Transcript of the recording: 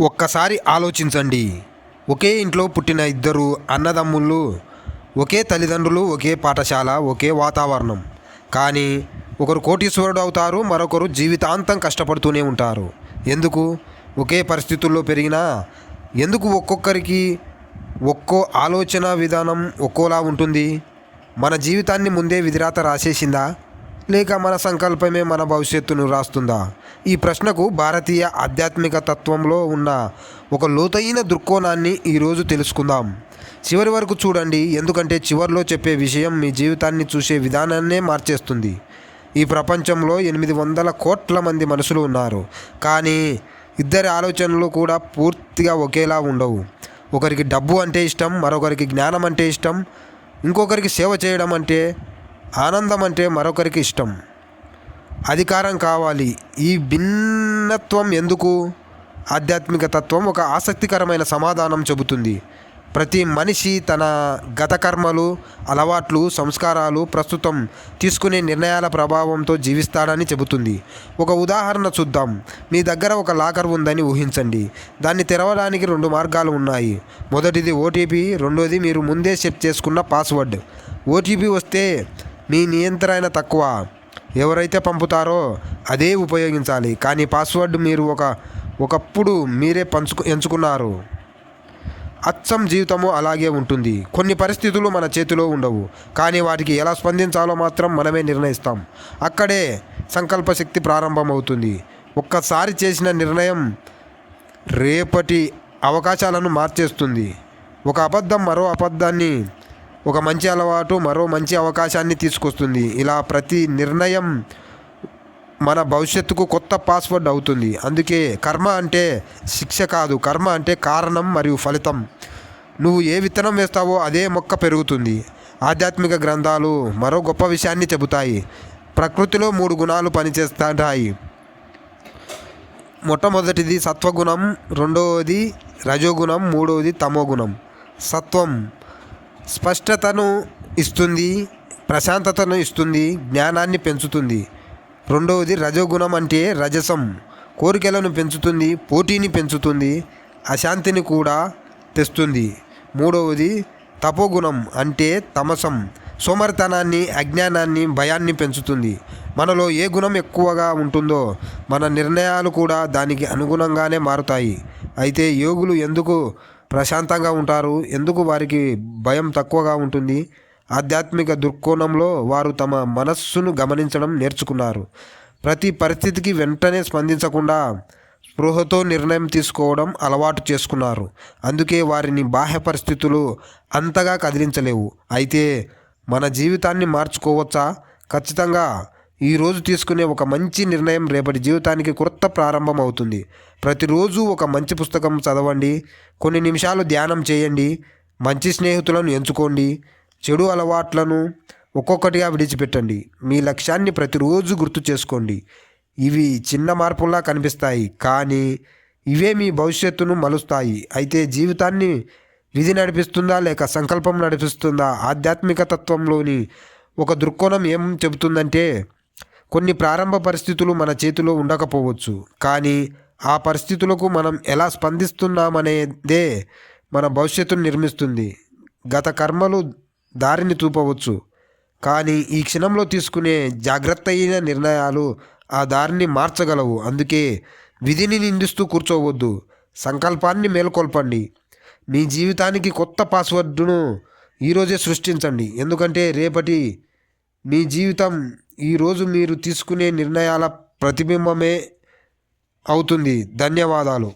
ఒక్కసారి ఆలోచించండి. ఒకే ఇంట్లో పుట్టిన ఇద్దరు అన్నదమ్ముళ్ళు, ఒకే తల్లిదండ్రులు, ఒకే పాఠశాల, ఒకే వాతావరణం. కానీ ఒకరు కోటీశ్వరుడు అవుతారు, మరొకరు జీవితాంతం కష్టపడుతూనే ఉంటారు. ఎందుకు? ఒకే పరిస్థితుల్లో పెరిగినా ఎందుకు ఒక్కొక్కరికి ఒక్కో ఆలోచన విధానం ఒక్కోలా ఉంటుంది? మన జీవితాన్ని ముందే విధిరాత రాసేసిందా, లేక మన సంకల్పమే మన భవిష్యత్తును రాస్తుందా? ఈ ప్రశ్నకు భారతీయ ఆధ్యాత్మిక తత్వంలో ఉన్న ఒక లోతైన దృక్కోణాన్ని ఈరోజు తెలుసుకుందాం. చివరి వరకు చూడండి, ఎందుకంటే చివరిలో చెప్పే విషయం మీ జీవితాన్ని చూసే విధానాన్నే మార్చేస్తుంది. ఈ ప్రపంచంలో 800 కోట్ల మంది మనుషులు ఉన్నారు, కానీ ఇద్దరి ఆలోచనలు కూడా పూర్తిగా ఒకేలా ఉండవు. ఒకరికి డబ్బు అంటే ఇష్టం, మరొకరికి జ్ఞానం అంటే ఇష్టం, ఇంకొకరికి సేవ చేయడం అంటే, ఆనందం అంటే మరొకరికి ఇష్టం. అధికారం కావాలి. ఈ భిన్నత్వం ఎందుకు? ఆధ్యాత్మిక తత్వం ఒక ఆసక్తికరమైన సమాధానం చెబుతుంది. ప్రతి మనిషి తన గత కర్మలు, అలవాట్లు, సంస్కారాలు, ప్రస్తుతం తీసుకునే నిర్ణయాల ప్రభావంతో జీవిస్తాడని చెబుతుంది. ఒక ఉదాహరణ చూద్దాం. మీ దగ్గర ఒక లాకర్ ఉందని ఊహించండి. దాన్ని తెరవడానికి 2 మార్గాలు ఉన్నాయి. మొదటిది ఓటీపీ, రెండోది మీరు ముందే సెట్ చేసుకున్న పాస్వర్డ్. ఓటీపీ వస్తే మీ నియంత్రణ తక్కువ. ఎవరైతే పంపుతారో అదే ఉపయోగించాలి. కానీ పాస్వర్డ్ మీరు ఒకప్పుడు మీరే ఎంచుకున్నారు. అచ్చం జీవితము అలాగే ఉంటుంది. కొన్ని పరిస్థితులు మన చేతిలో ఉండవు, కానీ వాటికి ఎలా స్పందించాలో మాత్రం మనమే నిర్ణయిస్తాం. అక్కడే సంకల్ప శక్తి ప్రారంభమవుతుంది. ఒక్కసారి చేసిన నిర్ణయం రేపటి అవకాశాలను మార్చేస్తుంది. ఒక అబద్ధం మరో అబద్ధాన్ని, ఒక మంచి అలవాటు మరో మంచి అవకాశాన్ని తీసుకొస్తుంది. ఇలా ప్రతి నిర్ణయం మన భవిష్యత్తుకు కొత్త పాస్వర్డ్ అవుతుంది. అందుకే కర్మ అంటే శిక్ష కాదు, కర్మ అంటే కారణం మరియు ఫలితం. నువ్వు ఏ విత్తనం వేస్తావో అదే మొక్క పెరుగుతుంది. ఆధ్యాత్మిక గ్రంథాలు మరో గొప్ప విషయాన్ని చెబుతాయి. ప్రకృతిలో 3 గుణాలు పనిచేస్తాయి. మొట్టమొదటిది సత్వగుణం, రెండవది రజోగుణం, మూడవది తమోగుణం. సత్వం స్పష్టతను ఇస్తుంది, ప్రశాంతతను ఇస్తుంది, జ్ఞానాన్ని పెంచుతుంది. రెండవది రజోగుణం అంటే రజసం, కోరికలను పెంచుతుంది, పోటీని పెంచుతుంది, అశాంతిని కూడా తెస్తుంది. మూడవది తపోగుణం అంటే తమసం, సోమరితనాన్ని, అజ్ఞానాన్ని, భయాన్ని పెంచుతుంది. మనలో ఏ గుణం ఎక్కువగా ఉంటుందో మన నిర్ణయాలు కూడా దానికి అనుగుణంగానే మారుతాయి. అయితే యోగులు ఎందుకు ప్రశాంతంగా ఉంటారు? ఎందుకు వారికి భయం తక్కువగా ఉంటుంది? ఆధ్యాత్మిక దృక్కోణంలో వారు తమ మనస్సును గమనించడం నేర్చుకున్నారు. ప్రతి పరిస్థితికి వెంటనే స్పందించకుండా స్పృహతో నిర్ణయం తీసుకోవడం అలవాటు చేసుకున్నారు. అందుకే వారిని బాహ్య పరిస్థితులు అంతగా కదిలించలేవు. అయితే మన జీవితాన్ని మార్చుకోవచ్చా? ఖచ్చితంగా. ఈరోజు తీసుకునే ఒక మంచి నిర్ణయం రేపటి జీవితానికి కొత్త ప్రారంభం అవుతుంది. ప్రతిరోజు ఒక మంచి పుస్తకం చదవండి, కొన్ని నిమిషాలు ధ్యానం చేయండి, మంచి స్నేహితులను ఎంచుకోండి, చెడు అలవాట్లను ఒక్కొక్కటిగా విడిచిపెట్టండి. మీ లక్ష్యాన్ని ప్రతిరోజు గుర్తు చేసుకోండి. ఇవి చిన్న మార్పుల్లా కనిపిస్తాయి, కానీ ఇవే మీ భవిష్యత్తును మలుస్తాయి. అయితే జీవితాన్ని విధి నడిపిస్తుందా లేక సంకల్పం నడిపిస్తుందా? ఆధ్యాత్మిక తత్వంలోని ఒక దృక్కోణం ఏం చెబుతుందంటే, కొన్ని ప్రారంభ పరిస్థితులు మన చేతిలో ఉండకపోవచ్చు, కానీ ఆ పరిస్థితులకు మనం ఎలా స్పందిస్తున్నామనేదే మన భవిష్యత్తును నిర్మిస్తుంది. గత కర్మలు దారిని చూపవచ్చు, కానీ ఈ క్షణంలో తీసుకునే జాగ్రత్త అయిన నిర్ణయాలు ఆ దారిని మార్చగలవు. అందుకే విధిని నిందిస్తూ కూర్చోవద్దు, సంకల్పాన్ని మేల్కొల్పండి. మీ జీవితానికి కొత్త పాస్వర్డ్ను ఈరోజే సృష్టించండి. ఎందుకంటే రేపటి మీ జీవితం ఈరోజు మీరు తీసుకునే నిర్ణయాల ప్రతిబింబమే అవుతుంది. ధన్యవాదాలు.